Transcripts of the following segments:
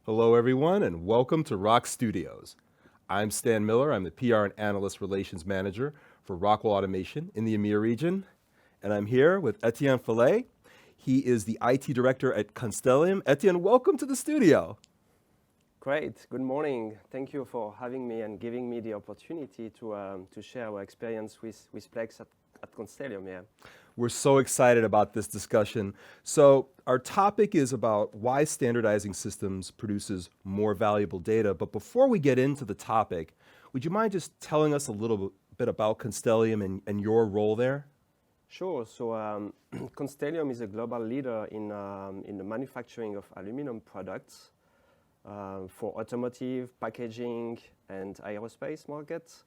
Hello, everyone, and welcome to ROKStudios. I'm Stan Miller. I'm the PR and Analyst Relations Manager for Rockwell Automation in the EMEA region. And I'm here with Etienne Fellay. He is the IT Director at Constellium. Etienne, welcome to the studio. Great. Good morning. Thank you for having me and giving me the opportunity to share our experience with Plex at Constellium. Yeah. We're so excited about this discussion. So our topic is about why standardizing systems produces more valuable data. But before we get into the topic, would you mind just telling us a little bit about Constellium and your role there? Sure. So Constellium is a global leader in the manufacturing of aluminum products for automotive, packaging, and aerospace markets.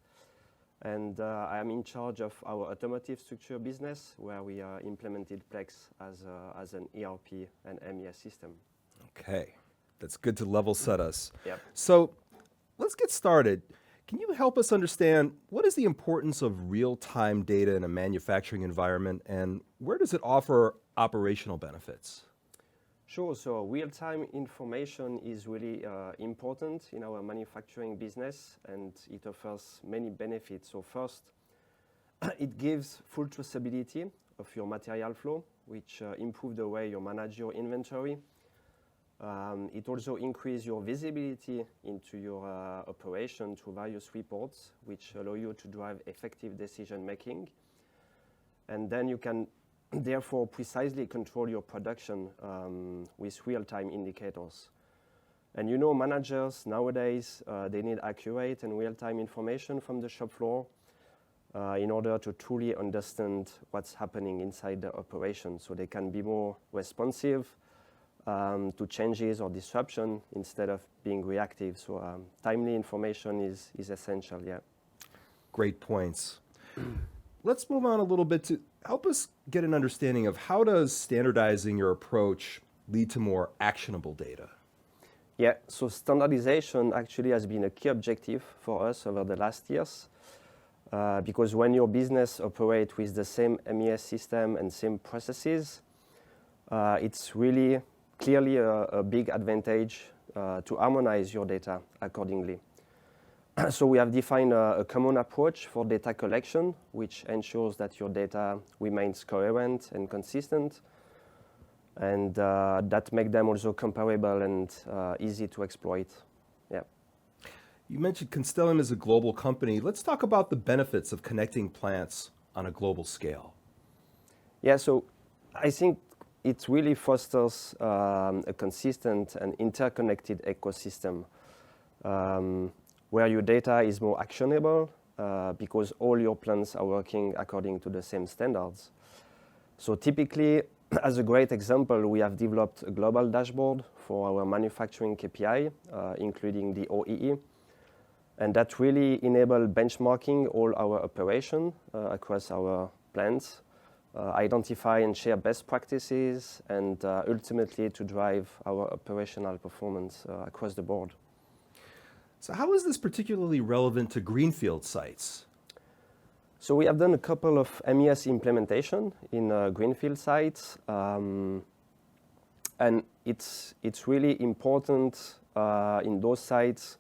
And I am in charge of our automotive structure business, where we implemented Plex as an ERP and MES system. Okay, that's good to level set us. Yep. So let's get started. Can you help us understand what is the importance of real-time data in a manufacturing environment, and where does it offer operational benefits? Sure. So real-time information is really important in our manufacturing business, and it offers many benefits. So first, it gives full traceability of your material flow, which improves the way you manage your inventory. It also increases your visibility into your operation through various reports, which allow you to drive effective decision making. And then you can therefore precisely control your production with real-time indicators. And you know, managers nowadays, they need accurate and real-time information from the shop floor in order to truly understand what's happening inside the operation, so they can be more responsive to changes or disruption instead of being reactive. So timely information is essential, yeah. Great points. Let's move on a little bit to help us get an understanding of how does standardizing your approach lead to more actionable data? Yeah, so standardization actually has been a key objective for us over the last years because when your business operates with the same MES system and same processes, it's really clearly a big advantage to harmonize your data accordingly. So we have defined a common approach for data collection, which ensures that your data remains coherent and consistent, and that make them also comparable and easy to exploit. Yeah. You mentioned Constellium is a global company. Let's talk about the benefits of connecting plants on a global scale. Yeah, so I think it really fosters a consistent and interconnected ecosystem where your data is more actionable because all your plants are working according to the same standards. So typically, as a great example, we have developed a global dashboard for our manufacturing KPI, including the OEE. And that really enables benchmarking all our operation across our plants, identify and share best practices, and ultimately to drive our operational performance across the board. So how is this particularly relevant to greenfield sites? So we have done a couple of MES implementation in greenfield sites, and it's really important in those sites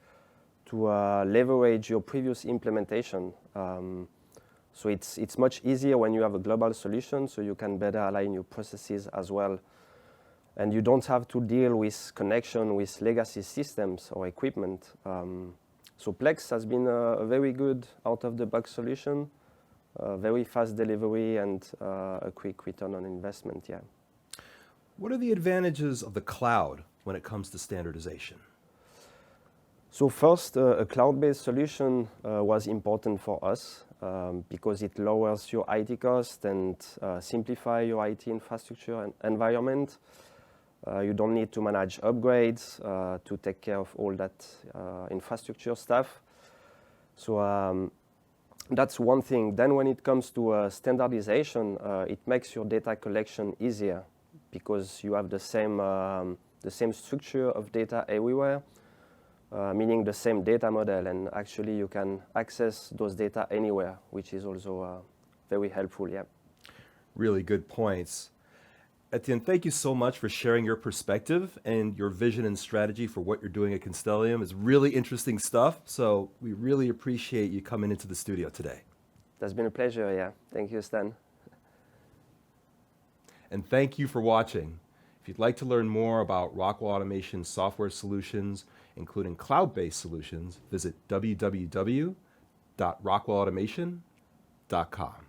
to leverage your previous implementation. So it's much easier when you have a global solution, so you can better align your processes as well. And you don't have to deal with connection with legacy systems or equipment. So Plex has been a very good out-of-the-box solution, very fast delivery, and a quick return on investment, yeah. What are the advantages of the cloud when it comes to standardization? So first, a cloud-based solution was important for us because it lowers your IT cost and simplify your IT infrastructure and environment. You don't need to manage upgrades to take care of all that infrastructure stuff. So that's one thing. Then when it comes to standardization, it makes your data collection easier because you have the same structure of data everywhere, meaning the same data model, and actually you can access those data anywhere, which is also very helpful, yeah. Really good points. Etienne, thank you so much for sharing your perspective and your vision and strategy for what you're doing at Constellium. It's really interesting stuff, so we really appreciate you coming into the studio today. That's been a pleasure, yeah. Thank you, Stan. And thank you for watching. If you'd like to learn more about Rockwell Automation software solutions, including cloud-based solutions, visit www.rockwellautomation.com.